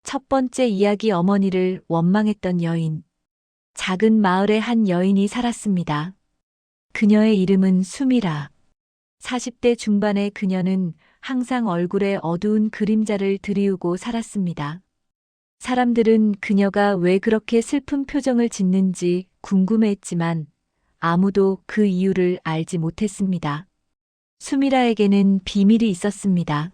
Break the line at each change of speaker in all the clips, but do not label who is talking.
첫 번째 이야기 어머니를 원망했던 여인. 작은 마을에 한 여인이 살았습니다. 그녀의 이름은 수미라. 40대 중반의 그녀는 항상 얼굴에 어두운 그림자를 드리우고 살았습니다. 사람들은 그녀가 왜 그렇게 슬픈 표정을 짓는지 궁금해했지만 아무도 그 이유를 알지 못했습니다. 수미라에게는 비밀이 있었습니다.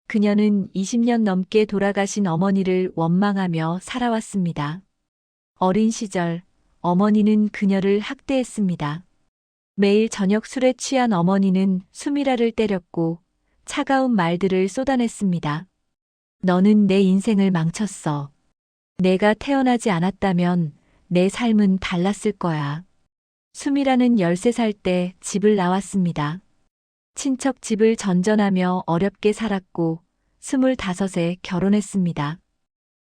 그녀는 20년 넘게 돌아가신 어머니를 원망하며 살아왔습니다. 어린 시절 어머니는 그녀를 학대했습니다. 매일 저녁 술에 취한 어머니는 수미라를 때렸고 차가운 말들을 쏟아냈습니다. 너는 내 인생을 망쳤어. 내가 태어나지 않았다면 내 삶은 달랐을 거야. 수미라는 13살 때 집을 나왔습니다. 친척 집을 전전하며 어렵게 살았고 25에 결혼했습니다.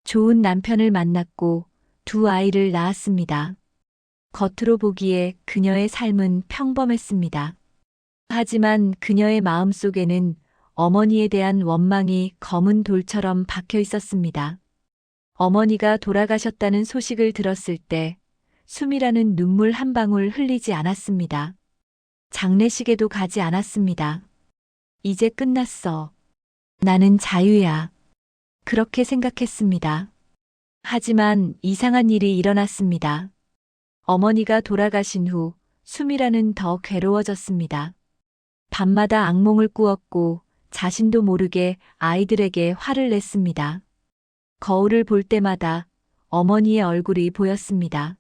좋은 남편을 만났고 두 아이를 낳았습니다. 겉으로 보기에 그녀의 삶은 평범했습니다. 하지만 그녀의 마음속에는 어머니에 대한 원망이 검은 돌처럼 박혀 있었습니다. 어머니가 돌아가셨다는 소식을 들었을 때 수미라는 눈물 한 방울 흘리지 않았습니다. 장례식에도 가지 않았습니다. 이제 끝났어. 나는 자유야. 그렇게 생각했습니다. 하지만 이상한 일이 일어났습니다. 어머니가 돌아가신 후 수미라는 더 괴로워졌습니다. 밤마다 악몽을 꾸었고 자신도 모르게 아이들에게 화를 냈습니다. 거울을 볼 때마다 어머니의 얼굴이 보였습니다.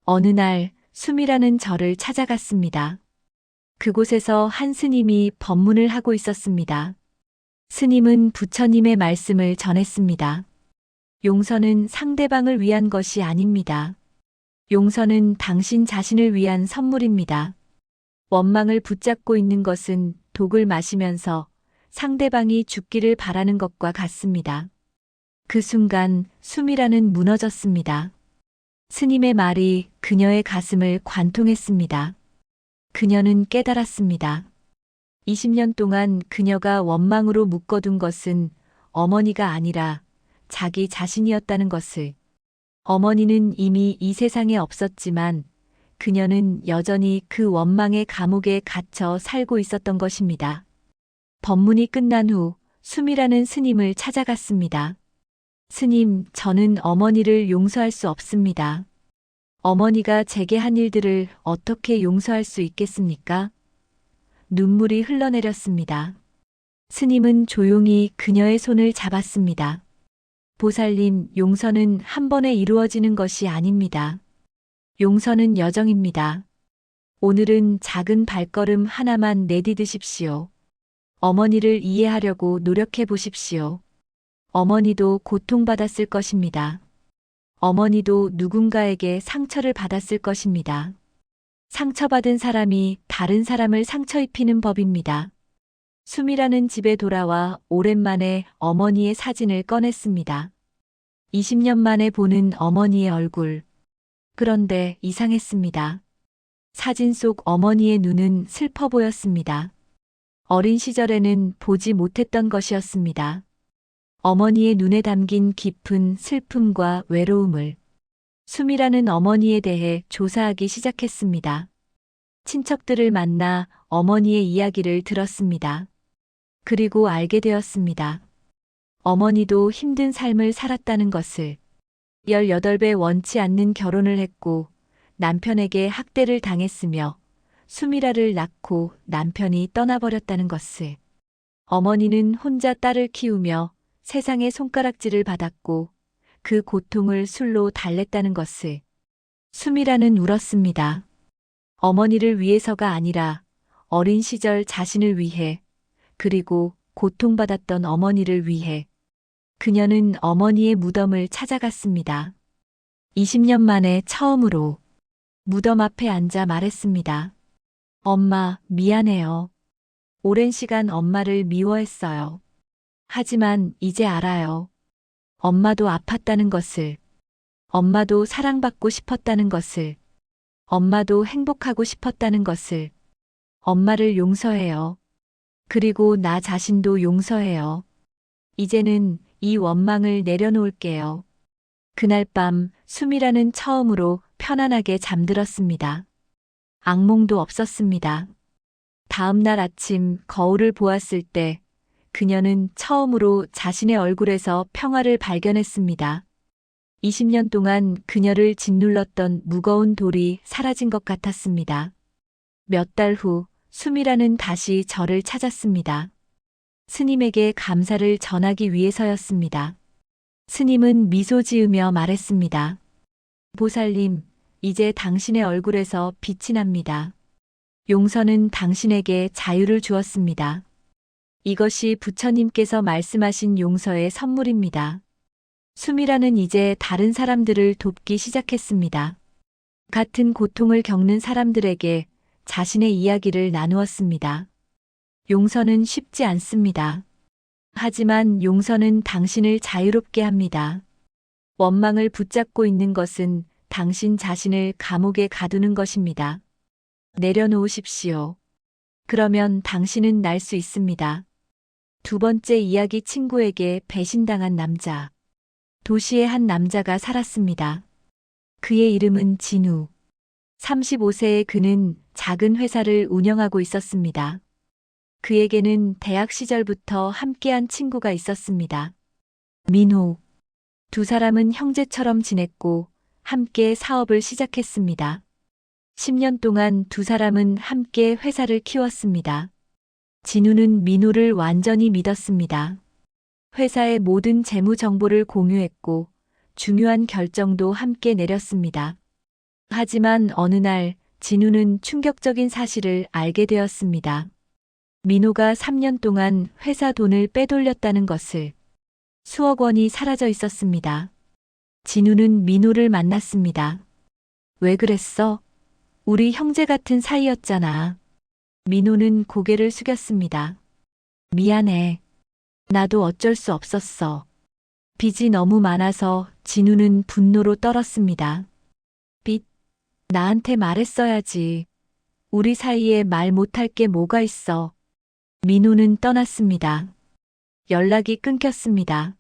어느 날 수미라는 절을 찾아갔습니다. 그곳에서 한 스님이 법문을 하고 있었습니다. 스님은 부처님의 말씀을 전했습니다. 용서는 상대방을 위한 것이 아닙니다. 용서는 당신 자신을 위한 선물입니다. 원망을 붙잡고 있는 것은 독을 마시면서 상대방이 죽기를 바라는 것과 같습니다. 그 순간 수미라는 무너졌습니다. 스님의 말이 그녀의 가슴을 관통했습니다. 그녀는 깨달았습니다. 20년 동안 그녀가 원망으로 묶어둔 것은 어머니가 아니라 자기 자신이었다는 것을. 어머니는 이미 이 세상에 없었지만 그녀는 여전히 그 원망의 감옥에 갇혀 살고 있었던 것입니다. 법문이 끝난 후 수미라는 스님을 찾아갔습니다. 스님, 저는 어머니를 용서할 수 없습니다. 어머니가 제게 한 일들을 어떻게 용서할 수 있겠습니까? 눈물이 흘러내렸습니다. 스님은 조용히 그녀의 손을 잡았습니다. 보살님, 용서는 한 번에 이루어지는 것이 아닙니다. 용서는 여정입니다. 오늘은 작은 발걸음 하나만 내디디십시오. 어머니를 이해하려고 노력해 보십시오. 어머니도 고통받았을 것입니다. 어머니도 누군가에게 상처를 받았을 것입니다. 상처받은 사람이 다른 사람을 상처 입히는 법입니다. 수미라는 집에 돌아와 오랜만에 어머니의 사진을 꺼냈습니다. 20년 만에 보는 어머니의 얼굴. 그런데 이상했습니다. 사진 속 어머니의 눈은 슬퍼 보였습니다. 어린 시절에는 보지 못했던 것이었습니다. 어머니의 눈에 담긴 깊은 슬픔과 외로움을. 수미라는 어머니에 대해 조사하기 시작했습니다. 친척들을 만나 어머니의 이야기를 들었습니다. 그리고 알게 되었습니다. 어머니도 힘든 삶을 살았다는 것을. 18배 원치 않는 결혼을 했고 남편에게 학대를 당했으며 수미라를 낳고 남편이 떠나버렸다는 것을. 어머니는 혼자 딸을 키우며 세상의 손가락질을 받았고 그 고통을 술로 달랬다는 것을. 수미라는 울었습니다. 어머니를 위해서가 아니라 어린 시절 자신을 위해, 그리고 고통받았던 어머니를 위해. 그녀는 어머니의 무덤을 찾아갔습니다. 20년 만에 처음으로 무덤 앞에 앉아 말했습니다. 엄마, 미안해요. 오랜 시간 엄마를 미워했어요. 하지만 이제 알아요. 엄마도 아팠다는 것을. 엄마도 사랑받고 싶었다는 것을. 엄마도 행복하고 싶었다는 것을. 엄마를 용서해요. 그리고 나 자신도 용서해요. 이제는 이 원망을 내려놓을게요. 그날 밤 수미라는 처음으로 편안하게 잠들었습니다. 악몽도 없었습니다. 다음 날 아침 거울을 보았을 때 그녀는 처음으로 자신의 얼굴에서 평화를 발견했습니다. 20년 동안 그녀를 짓눌렀던 무거운 돌이 사라진 것 같았습니다. 몇 달 후 수미라는 다시 저를 찾았습니다. 스님에게 감사를 전하기 위해서였습니다. 스님은 미소 지으며 말했습니다. 보살님, 이제 당신의 얼굴에서 빛이 납니다. 용서는 당신에게 자유를 주었습니다. 이것이 부처님께서 말씀하신 용서의 선물입니다. 수미라는 이제 다른 사람들을 돕기 시작했습니다. 같은 고통을 겪는 사람들에게 자신의 이야기를 나누었습니다. 용서는 쉽지 않습니다. 하지만 용서는 당신을 자유롭게 합니다. 원망을 붙잡고 있는 것은 당신 자신을 감옥에 가두는 것입니다. 내려놓으십시오. 그러면 당신은 날 수 있습니다. 두 번째 이야기 친구에게 배신당한 남자. 도시의 한 남자가 살았습니다. 그의 이름은 진우. 35세의 그는 작은 회사를 운영하고 있었습니다. 그에게는 대학 시절부터 함께한 친구가 있었습니다. 민호. 두 사람은 형제처럼 지냈고 함께 사업을 시작했습니다. 10년 동안 두 사람은 함께 회사를 키웠습니다. 진우는 민호를 완전히 믿었습니다. 회사의 모든 재무 정보를 공유했고 중요한 결정도 함께 내렸습니다. 하지만 어느 날 진우는 충격적인 사실을 알게 되었습니다. 민호가 3년 동안 회사 돈을 빼돌렸다는 것을. 수억 원이 사라져 있었습니다. 진우는 민호를 만났습니다. 왜 그랬어? 우리 형제 같은 사이였잖아. 민호는 고개를 숙였습니다. 미안해. 나도 어쩔 수 없었어. 빚이 너무 많아서 진우는 분노로 떨었습니다. 빚? 나한테 말했어야지. 우리 사이에 말 못할 게 뭐가 있어. 민호는 떠났습니다. 연락이 끊겼습니다.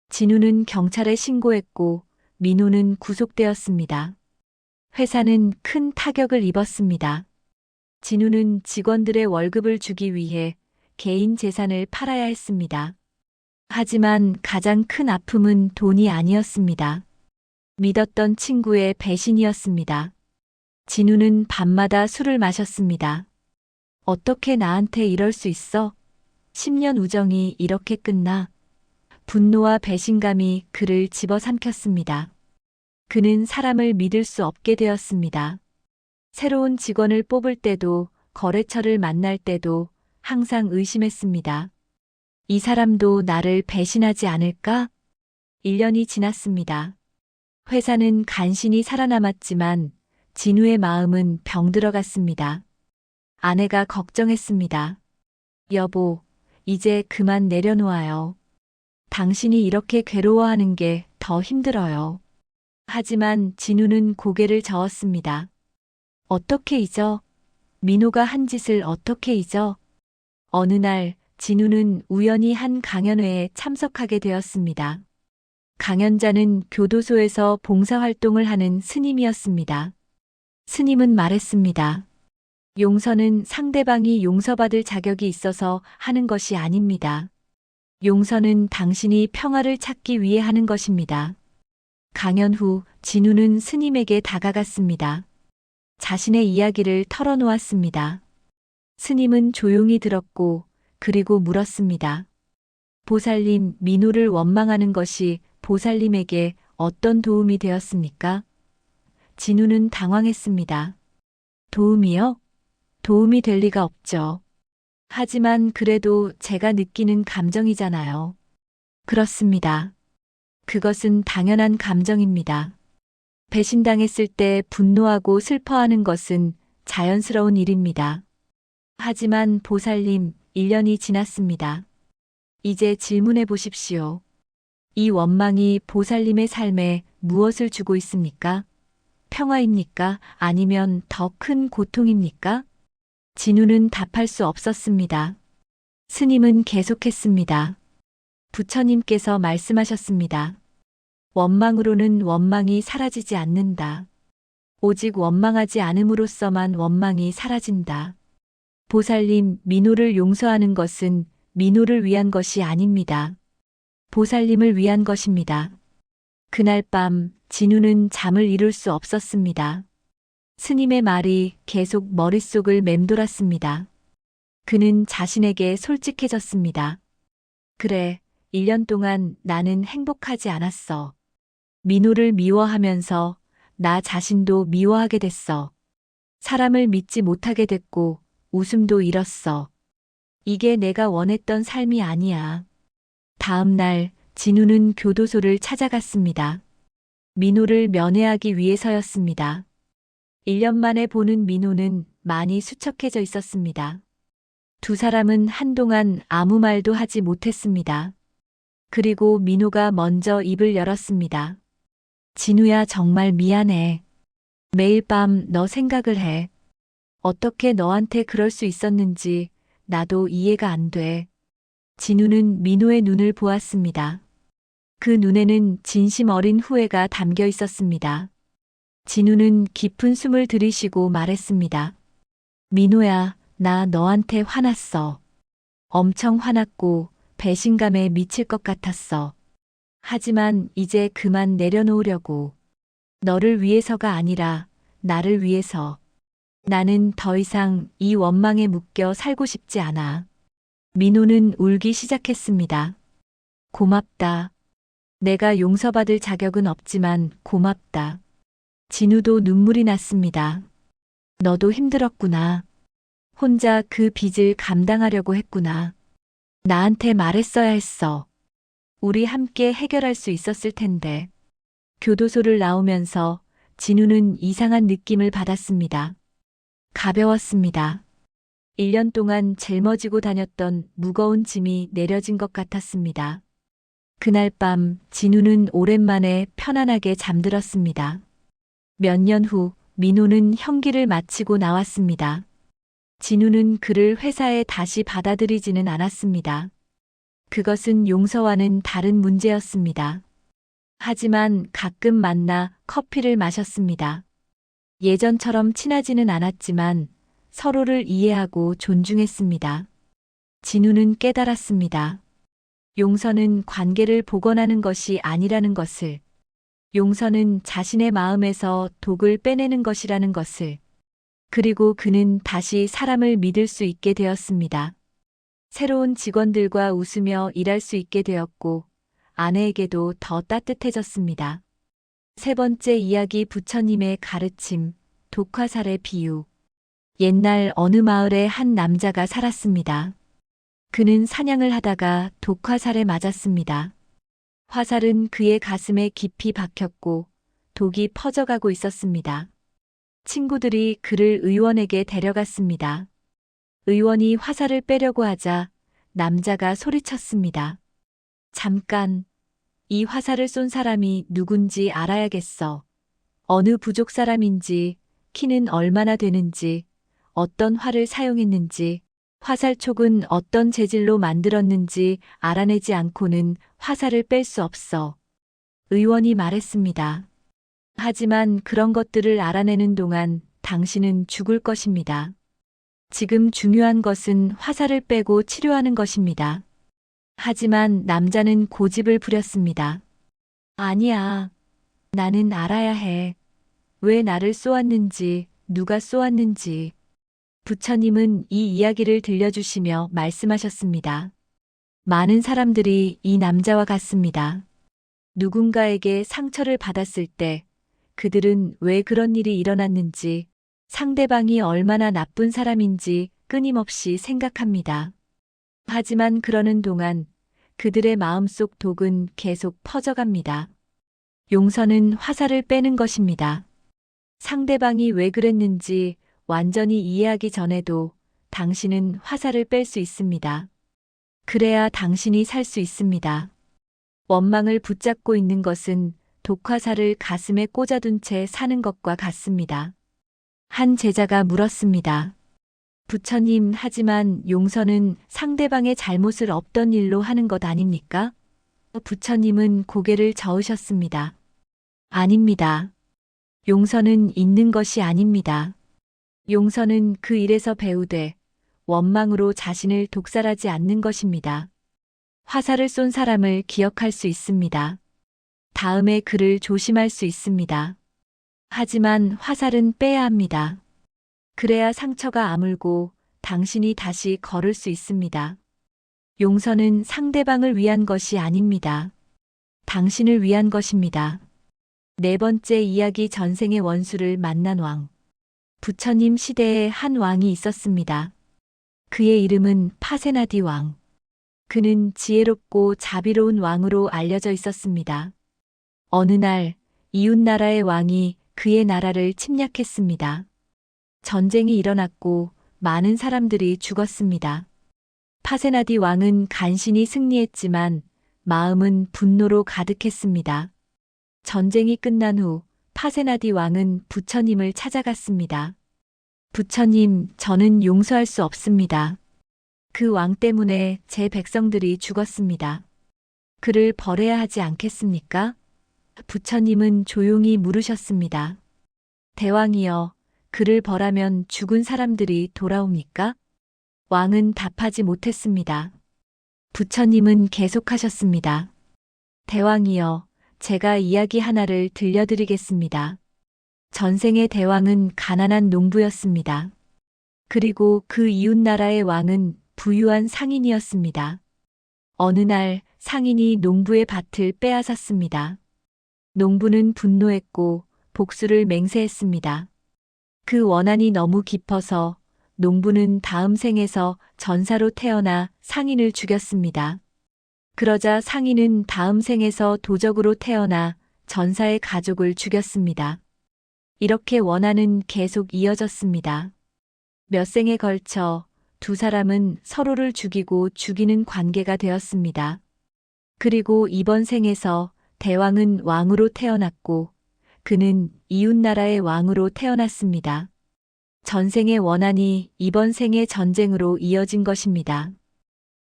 진우는 경찰에 신고했고 민호는 구속되었습니다. 회사는 큰 타격을 입었습니다. 진우는 직원들의 월급을 주기 위해 개인 재산을 팔아야 했습니다. 하지만 가장 큰 아픔은 돈이 아니었습니다. 믿었던 친구의 배신이었습니다. 진우는 밤마다 술을 마셨습니다. 어떻게 나한테 이럴 수 있어? 10년 우정이 이렇게 끝나? 분노와 배신감이 그를 집어삼켰습니다. 그는 사람을 믿을 수 없게 되었습니다. 새로운 직원을 뽑을 때도 거래처를 만날 때도 항상 의심했습니다. 이 사람도 나를 배신하지 않을까? 1년이 지났습니다. 회사는 간신히 살아남았지만 진우의 마음은 병들어갔습니다. 아내가 걱정했습니다. 여보, 이제 그만 내려놓아요. 당신이 이렇게 괴로워하는 게 더 힘들어요. 하지만 진우는 고개를 저었습니다. 어떻게 잊어? 민호가 한 짓을 어떻게 잊어? 어느 날 진우는 우연히 한 강연회에 참석하게 되었습니다. 강연자는 교도소에서 봉사활동을 하는 스님이었습니다. 스님은 말했습니다. 용서는 상대방이 용서받을 자격이 있어서 하는 것이 아닙니다. 용서는 당신이 평화를 찾기 위해 하는 것입니다. 강연 후 진우는 스님에게 다가갔습니다. 자신의 이야기를 털어놓았습니다. 스님은 조용히 들었고 그리고 물었습니다. 보살님, 민호를 원망하는 것이 보살님에게 어떤 도움이 되었습니까? 진우는 당황했습니다. 도움이요? 도움이 될 리가 없죠. 하지만 그래도 제가 느끼는 감정이잖아요. 그렇습니다. 그것은 당연한 감정입니다. 배신당했을 때 분노하고 슬퍼하는 것은 자연스러운 일입니다. 하지만 보살님, 1년이 지났습니다. 이제 질문해 보십시오. 이 원망이 보살님의 삶에 무엇을 주고 있습니까? 평화입니까? 아니면 더 큰 고통입니까? 진우는 답할 수 없었습니다. 스님은 계속했습니다. 부처님께서 말씀하셨습니다. 원망으로는 원망이 사라지지 않는다. 오직 원망하지 않음으로써만 원망이 사라진다. 보살님, 민호를 용서하는 것은 민호를 위한 것이 아닙니다. 보살님을 위한 것입니다. 그날 밤 진우는 잠을 이룰 수 없었습니다. 스님의 말이 계속 머릿속을 맴돌았습니다. 그는 자신에게 솔직해졌습니다. 그래, 1년 동안 나는 행복하지 않았어. 민호를 미워하면서 나 자신도 미워하게 됐어. 사람을 믿지 못하게 됐고 웃음도 잃었어. 이게 내가 원했던 삶이 아니야. 다음 날 진우는 교도소를 찾아갔습니다. 민호를 면회하기 위해서였습니다. 1년 만에 보는 민호는 많이 수척해져 있었습니다. 두 사람은 한동안 아무 말도 하지 못했습니다. 그리고 민호가 먼저 입을 열었습니다. 진우야, 정말 미안해. 매일 밤 너 생각을 해. 어떻게 너한테 그럴 수 있었는지 나도 이해가 안 돼. 진우는 민호의 눈을 보았습니다. 그 눈에는 진심 어린 후회가 담겨 있었습니다. 진우는 깊은 숨을 들이쉬고 말했습니다. 민호야, 나 너한테 화났어. 엄청 화났고 배신감에 미칠 것 같았어. 하지만 이제 그만 내려놓으려고. 너를 위해서가 아니라 나를 위해서. 나는 더 이상 이 원망에 묶여 살고 싶지 않아. 민호는 울기 시작했습니다. 고맙다. 내가 용서받을 자격은 없지만 고맙다. 진우도 눈물이 났습니다. 너도 힘들었구나. 혼자 그 빚을 감당하려고 했구나. 나한테 말했어야 했어. 우리 함께 해결할 수 있었을 텐데. 교도소를 나오면서 진우는 이상한 느낌을 받았습니다. 가벼웠습니다. 1년 동안 짊어지고 다녔던 무거운 짐이 내려진 것 같았습니다. 그날 밤 진우는 오랜만에 편안하게 잠들었습니다. 몇 년 후 민호는 형기를 마치고 나왔습니다. 진우는 그를 회사에 다시 받아들이지는 않았습니다. 그것은 용서와는 다른 문제였습니다. 하지만 가끔 만나 커피를 마셨습니다. 예전처럼 친하지는 않았지만 서로를 이해하고 존중했습니다. 진우는 깨달았습니다. 용서는 관계를 복원하는 것이 아니라는 것을, 용서는 자신의 마음에서 독을 빼내는 것이라는 것을, 그리고 그는 다시 사람을 믿을 수 있게 되었습니다. 새로운 직원들과 웃으며 일할 수 있게 되었고, 아내에게도 더 따뜻해졌습니다. 세 번째 이야기, 부처님의 가르침, 독화살의 비유. 옛날 어느 마을에 한 남자가 살았습니다. 그는 사냥을 하다가 독화살에 맞았습니다. 화살은 그의 가슴에 깊이 박혔고 독이 퍼져가고 있었습니다. 친구들이 그를 의원에게 데려갔습니다. 의원이 화살을 빼려고 하자 남자가 소리쳤습니다. 잠깐, 이 화살을 쏜 사람이 누군지 알아야겠어. 어느 부족 사람인지, 키는 얼마나 되는지, 어떤 활을 사용했는지, 화살촉은 어떤 재질로 만들었는지 알아내지 않고는 화살을 뺄 수 없어. 의원이 말했습니다. 하지만 그런 것들을 알아내는 동안 당신은 죽을 것입니다. 지금 중요한 것은 화살을 빼고 치료하는 것입니다. 하지만 남자는 고집을 부렸습니다. 아니야. 나는 알아야 해. 왜 나를 쏘았는지, 누가 쏘았는지. 부처님은 이 이야기를 들려주시며 말씀하셨습니다. 많은 사람들이 이 남자와 같습니다. 누군가에게 상처를 받았을 때 그들은 왜 그런 일이 일어났는지, 상대방이 얼마나 나쁜 사람인지 끊임없이 생각합니다. 하지만 그러는 동안 그들의 마음속 독은 계속 퍼져갑니다. 용서는 화살을 빼는 것입니다. 상대방이 왜 그랬는지 완전히 이해하기 전에도 당신은 화살을 뺄 수 있습니다. 그래야 당신이 살 수 있습니다. 원망을 붙잡고 있는 것은 독화살을 가슴에 꽂아둔 채 사는 것과 같습니다. 한 제자가 물었습니다. 부처님, 하지만 용서는 상대방의 잘못을 없던 일로 하는 것 아닙니까? 부처님은 고개를 저으셨습니다. 아닙니다. 용서는 있는 것이 아닙니다. 용서는 그 일에서 배우되 원망으로 자신을 독살하지 않는 것입니다. 화살을 쏜 사람을 기억할 수 있습니다. 다음에 그를 조심할 수 있습니다. 하지만 화살은 빼야 합니다. 그래야 상처가 아물고 당신이 다시 걸을 수 있습니다. 용서는 상대방을 위한 것이 아닙니다. 당신을 위한 것입니다. 네 번째 이야기 전생의 원수를 만난 왕. 부처님 시대에 한 왕이 있었습니다. 그의 이름은 파세나디 왕. 그는 지혜롭고 자비로운 왕으로 알려져 있었습니다. 어느 날 이웃나라의 왕이 그의 나라를 침략했습니다. 전쟁이 일어났고 많은 사람들이 죽었습니다. 파세나디 왕은 간신히 승리했지만 마음은 분노로 가득했습니다. 전쟁이 끝난 후 파세나디 왕은 부처님을 찾아갔습니다. 부처님, 저는 용서할 수 없습니다. 그 왕 때문에 제 백성들이 죽었습니다. 그를 벌해야 하지 않겠습니까? 부처님은 조용히 물으셨습니다. 대왕이여, 그를 벌하면 죽은 사람들이 돌아옵니까? 왕은 답하지 못했습니다. 부처님은 계속하셨습니다. 대왕이여, 제가 이야기 하나를 들려드리겠습니다. 전생의 대왕은 가난한 농부였습니다. 그리고 그 이웃나라의 왕은 부유한 상인이었습니다. 어느 날 상인이 농부의 밭을 빼앗았습니다. 농부는 분노했고 복수를 맹세했습니다. 그 원한이 너무 깊어서 농부는 다음 생에서 전사로 태어나 상인을 죽였습니다. 그러자 상인은 다음 생에서 도적으로 태어나 전사의 가족을 죽였습니다. 이렇게 원한은 계속 이어졌습니다. 몇 생에 걸쳐 두 사람은 서로를 죽이고 죽이는 관계가 되었습니다. 그리고 이번 생에서 대왕은 왕으로 태어났고 그는 이웃나라의 왕으로 태어났습니다. 전생의 원한이 이번 생의 전쟁으로 이어진 것입니다.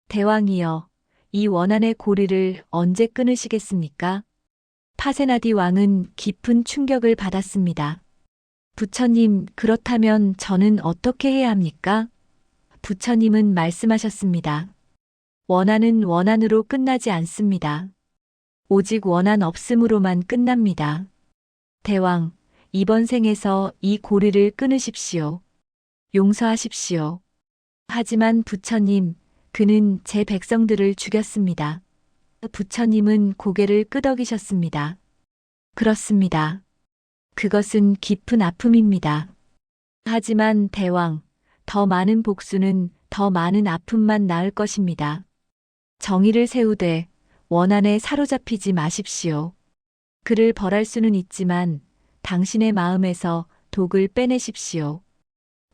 대왕이여, 이 원한의 고리를 언제 끊으시겠습니까? 파세나디 왕은 깊은 충격을 받았습니다. 부처님, 그렇다면 저는 어떻게 해야 합니까? 부처님은 말씀하셨습니다. 원한은 원한으로 끝나지 않습니다. 오직 원한 없음으로만 끝납니다. 대왕, 이번 생에서 이 고리를 끊으십시오. 용서하십시오. 하지만 부처님, 그는 제 백성들을 죽였습니다. 부처님은 고개를 끄덕이셨습니다. 그렇습니다. 그것은 깊은 아픔입니다. 하지만 대왕, 더 많은 복수는 더 많은 아픔만 낳을 것입니다. 정의를 세우되 원한에 사로잡히지 마십시오. 그를 벌할 수는 있지만 당신의 마음에서 독을 빼내십시오.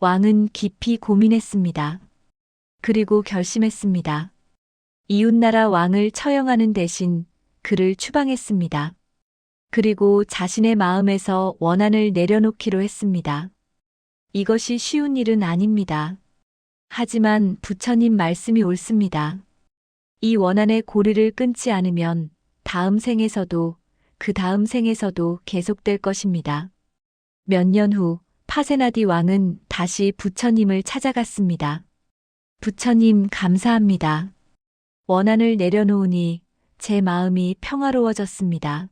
왕은 깊이 고민했습니다. 그리고 결심했습니다. 이웃나라 왕을 처형하는 대신 그를 추방했습니다. 그리고 자신의 마음에서 원한을 내려놓기로 했습니다. 이것이 쉬운 일은 아닙니다. 하지만 부처님 말씀이 옳습니다. 이 원한의 고리를 끊지 않으면 다음 생에서도 그 다음 생에서도 계속될 것입니다. 몇 년 후 파세나디 왕은 다시 부처님을 찾아갔습니다. 부처님 감사합니다. 원한을 내려놓으니 제 마음이 평화로워졌습니다.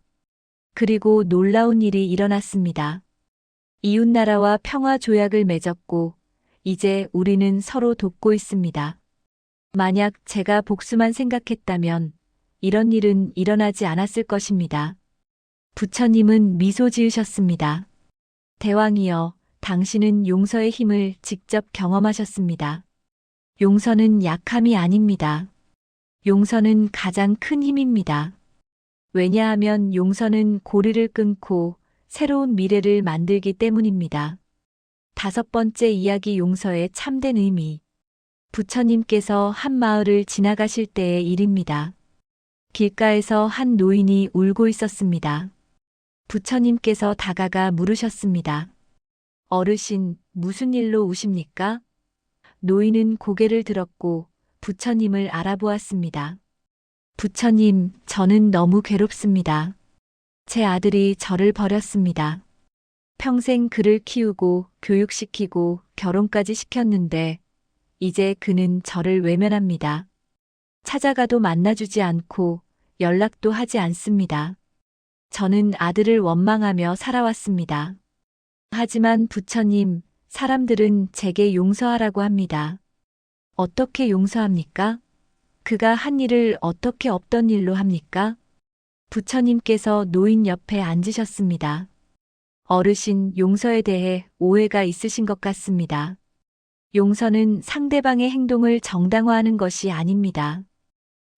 그리고 놀라운 일이 일어났습니다. 이웃나라와 평화 조약을 맺었고 이제 우리는 서로 돕고 있습니다. 만약 제가 복수만 생각했다면 이런 일은 일어나지 않았을 것입니다. 부처님은 미소 지으셨습니다. 대왕이여, 당신은 용서의 힘을 직접 경험하셨습니다. 용서는 약함이 아닙니다. 용서는 가장 큰 힘입니다. 왜냐하면 용서는 고리를 끊고 새로운 미래를 만들기 때문입니다. 다섯 번째 이야기 용서의 참된 의미. 부처님께서 한 마을을 지나가실 때의 일입니다. 길가에서 한 노인이 울고 있었습니다. 부처님께서 다가가 물으셨습니다. 어르신, 무슨 일로 우십니까? 노인은 고개를 들었고 부처님을 알아보았습니다. 부처님, 저는 너무 괴롭습니다. 제 아들이 저를 버렸습니다. 평생 그를 키우고 교육시키고 결혼까지 시켰는데 이제 그는 저를 외면합니다. 찾아가도 만나주지 않고 연락도 하지 않습니다. 저는 아들을 원망하며 살아왔습니다. 하지만 부처님, 사람들은 제게 용서하라고 합니다. 어떻게 용서합니까? 그가 한 일을 어떻게 없던 일로 합니까? 부처님께서 노인 옆에 앉으셨습니다. 어르신, 용서에 대해 오해가 있으신 것 같습니다. 용서는 상대방의 행동을 정당화하는 것이 아닙니다.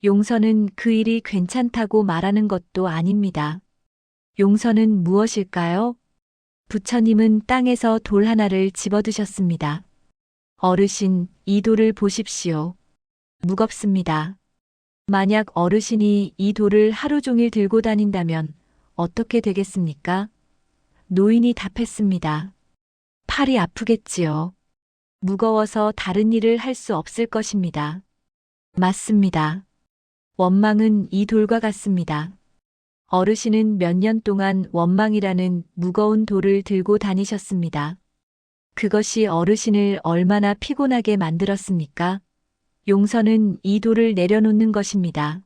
용서는 그 일이 괜찮다고 말하는 것도 아닙니다. 용서는 무엇일까요? 부처님은 땅에서 돌 하나를 집어드셨습니다. 어르신, 이 돌을 보십시오. 무겁습니다. 만약 어르신이 이 돌을 하루 종일 들고 다닌다면 어떻게 되겠습니까? 노인이 답했습니다. 팔이 아프겠지요. 무거워서 다른 일을 할 수 없을 것입니다. 맞습니다. 원망은 이 돌과 같습니다. 어르신은 몇 년 동안 원망이라는 무거운 돌을 들고 다니셨습니다. 그것이 어르신을 얼마나 피곤하게 만들었습니까? 용서는 이 돌을 내려놓는 것입니다.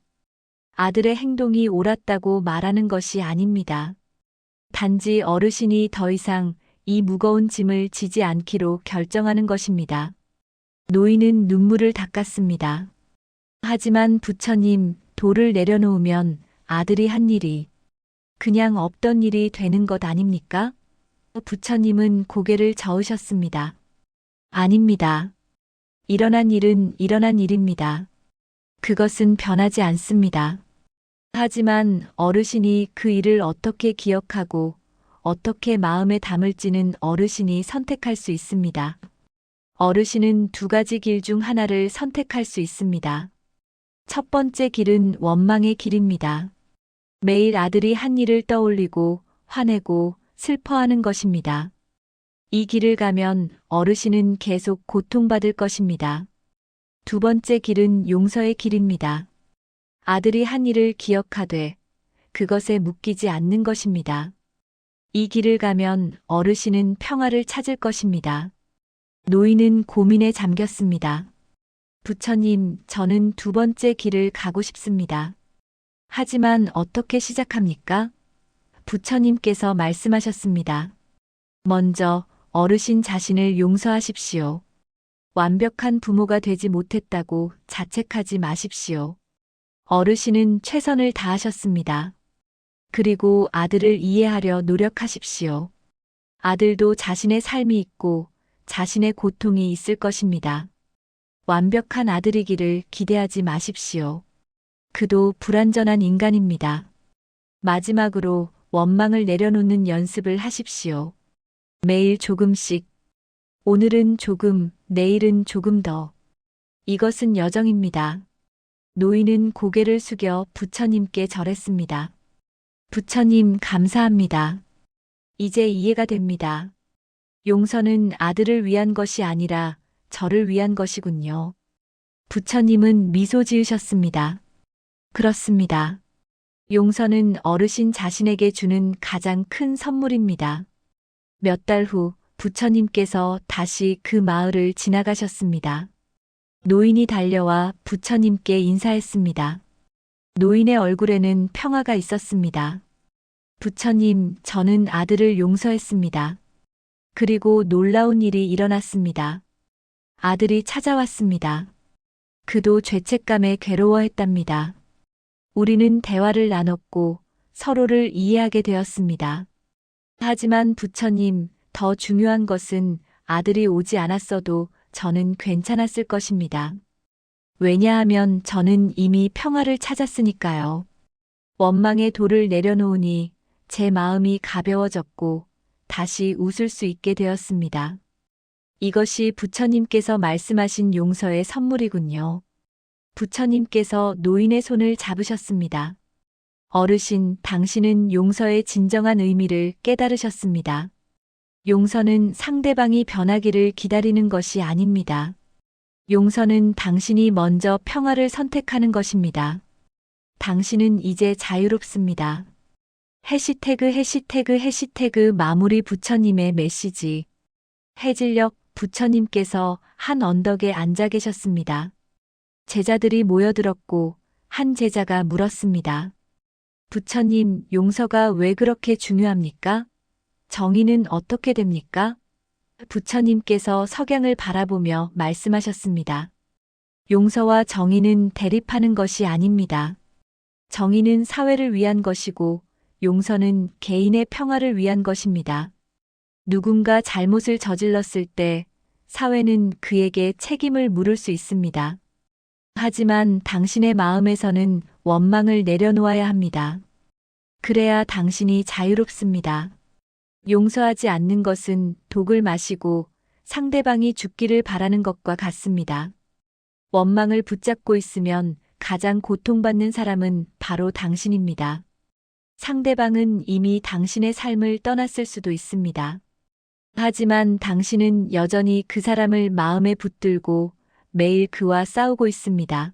아들의 행동이 옳았다고 말하는 것이 아닙니다. 단지 어르신이 더 이상 이 무거운 짐을 지지 않기로 결정하는 것입니다. 노인은 눈물을 닦았습니다. 하지만 부처님, 돌을 내려놓으면 아들이 한 일이 그냥 없던 일이 되는 것 아닙니까? 부처님은 고개를 저으셨습니다. 아닙니다. 일어난 일은 일어난 일입니다. 그것은 변하지 않습니다. 하지만 어르신이 그 일을 어떻게 기억하고 어떻게 마음에 담을지는 어르신이 선택할 수 있습니다. 어르신은 두 가지 길 중 하나를 선택할 수 있습니다. 첫 번째 길은 원망의 길입니다. 매일 아들이 한 일을 떠올리고 화내고 슬퍼하는 것입니다. 이 길을 가면 어르신은 계속 고통받을 것입니다. 두 번째 길은 용서의 길입니다. 아들이 한 일을 기억하되 그것에 묶이지 않는 것입니다. 이 길을 가면 어르신은 평화를 찾을 것입니다. 노인은 고민에 잠겼습니다. 부처님, 저는 두 번째 길을 가고 싶습니다. 하지만 어떻게 시작합니까? 부처님께서 말씀하셨습니다. 먼저 어르신 자신을 용서하십시오. 완벽한 부모가 되지 못했다고 자책하지 마십시오. 어르신은 최선을 다하셨습니다. 그리고 아들을 이해하려 노력하십시오. 아들도 자신의 삶이 있고 자신의 고통이 있을 것입니다. 완벽한 아들이기를 기대하지 마십시오. 그도 불완전한 인간입니다. 마지막으로 원망을 내려놓는 연습을 하십시오. 매일 조금씩, 오늘은 조금, 내일은 조금 더. 이것은 여정입니다. 노인은 고개를 숙여 부처님께 절했습니다. 부처님, 감사합니다. 이제 이해가 됩니다. 용서는 아들을 위한 것이 아니라 저를 위한 것이군요. 부처님은 미소 지으셨습니다. 그렇습니다. 용서는 어르신 자신에게 주는 가장 큰 선물입니다. 몇 달 후 부처님께서 다시 그 마을을 지나가셨습니다. 노인이 달려와 부처님께 인사했습니다. 노인의 얼굴에는 평화가 있었습니다. 부처님, 저는 아들을 용서했습니다. 그리고 놀라운 일이 일어났습니다. 아들이 찾아왔습니다. 그도 죄책감에 괴로워했답니다. 우리는 대화를 나눴고 서로를 이해하게 되었습니다. 하지만 부처님, 더 중요한 것은 아들이 오지 않았어도 저는 괜찮았을 것입니다. 왜냐하면 저는 이미 평화를 찾았으니까요. 원망의 돌을 내려놓으니 제 마음이 가벼워졌고 다시 웃을 수 있게 되었습니다. 이것이 부처님께서 말씀하신 용서의 선물이군요. 부처님께서 노인의 손을 잡으셨습니다. 어르신, 당신은 용서의 진정한 의미를 깨달으셨습니다. 용서는 상대방이 변하기를 기다리는 것이 아닙니다. 용서는 당신이 먼저 평화를 선택하는 것입니다. 당신은 이제 자유롭습니다. 해시태그 마무리 부처님의 메시지. 해질녘 부처님께서 한 언덕에 앉아 계셨습니다. 제자들이 모여들었고 한 제자가 물었습니다. 부처님, 용서가 왜 그렇게 중요합니까? 정의는 어떻게 됩니까? 부처님께서 석양을 바라보며 말씀하셨습니다. 용서와 정의는 대립하는 것이 아닙니다. 정의는 사회를 위한 것이고 용서는 개인의 평화를 위한 것입니다. 누군가 잘못을 저질렀을 때 사회는 그에게 책임을 물을 수 있습니다. 하지만 당신의 마음에서는 원망을 내려놓아야 합니다. 그래야 당신이 자유롭습니다. 용서하지 않는 것은 독을 마시고 상대방이 죽기를 바라는 것과 같습니다. 원망을 붙잡고 있으면 가장 고통받는 사람은 바로 당신입니다. 상대방은 이미 당신의 삶을 떠났을 수도 있습니다. 하지만 당신은 여전히 그 사람을 마음에 붙들고 매일 그와 싸우고 있습니다.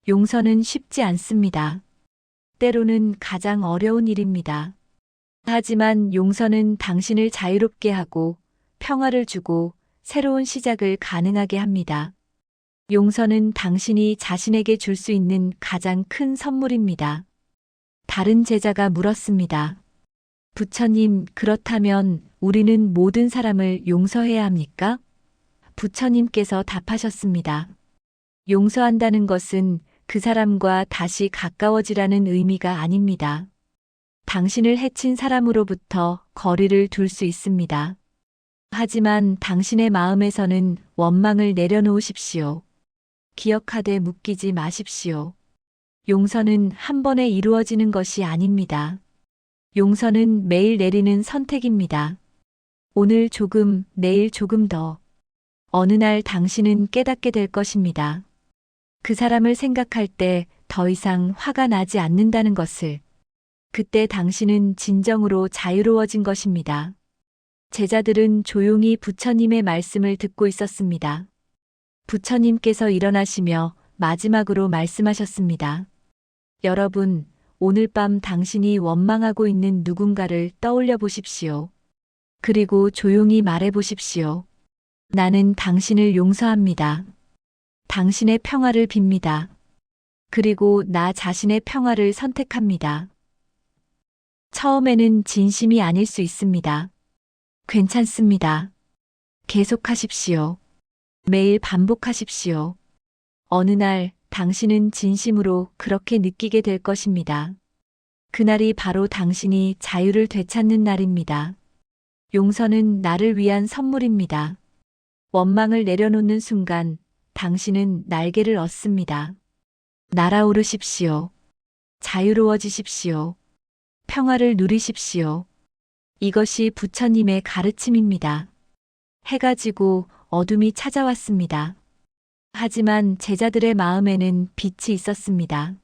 용서는 쉽지 않습니다. 때로는 가장 어려운 일입니다. 하지만 용서는 당신을 자유롭게 하고 평화를 주고 새로운 시작을 가능하게 합니다. 용서는 당신이 자신에게 줄 수 있는 가장 큰 선물입니다. 다른 제자가 물었습니다. 부처님, 그렇다면 우리는 모든 사람을 용서해야 합니까? 부처님께서 답하셨습니다. 용서한다는 것은 그 사람과 다시 가까워지라는 의미가 아닙니다. 당신을 해친 사람으로부터 거리를 둘 수 있습니다. 하지만 당신의 마음에서는 원망을 내려놓으십시오. 기억하되 묶이지 마십시오. 용서는 한 번에 이루어지는 것이 아닙니다. 용서는 매일 내리는 선택입니다. 오늘 조금, 내일 조금 더. 어느 날 당신은 깨닫게 될 것입니다. 그 사람을 생각할 때 더 이상 화가 나지 않는다는 것을. 그때 당신은 진정으로 자유로워진 것입니다. 제자들은 조용히 부처님의 말씀을 듣고 있었습니다. 부처님께서 일어나시며 마지막으로 말씀하셨습니다. 여러분, 오늘 밤 당신이 원망하고 있는 누군가를 떠올려 보십시오. 그리고 조용히 말해 보십시오. 나는 당신을 용서합니다. 당신의 평화를 빕니다. 그리고 나 자신의 평화를 선택합니다. 처음에는 진심이 아닐 수 있습니다. 괜찮습니다. 계속하십시오. 매일 반복하십시오. 어느 날 당신은 진심으로 그렇게 느끼게 될 것입니다. 그날이 바로 당신이 자유를 되찾는 날입니다. 용서는 나를 위한 선물입니다. 원망을 내려놓는 순간 당신은 날개를 얻습니다. 날아오르십시오. 자유로워지십시오. 평화를 누리십시오. 이것이 부처님의 가르침입니다. 해가 지고 어둠이 찾아왔습니다. 하지만 제자들의 마음에는 빛이 있었습니다.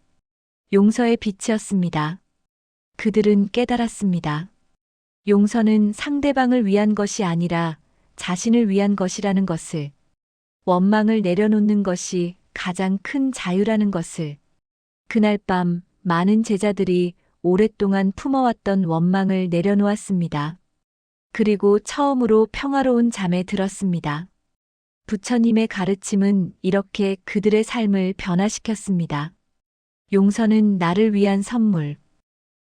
용서의 빛이었습니다. 그들은 깨달았습니다. 용서는 상대방을 위한 것이 아니라 자신을 위한 것이라는 것을, 원망을 내려놓는 것이 가장 큰 자유라는 것을. 그날 밤 많은 제자들이 오랫동안 품어왔던 원망을 내려놓았습니다. 그리고 처음으로 평화로운 잠에 들었습니다. 부처님의 가르침은 이렇게 그들의 삶을 변화시켰습니다. 용서는 나를 위한 선물.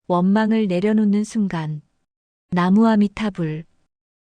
원망을 내려놓는 순간 나무아미타불.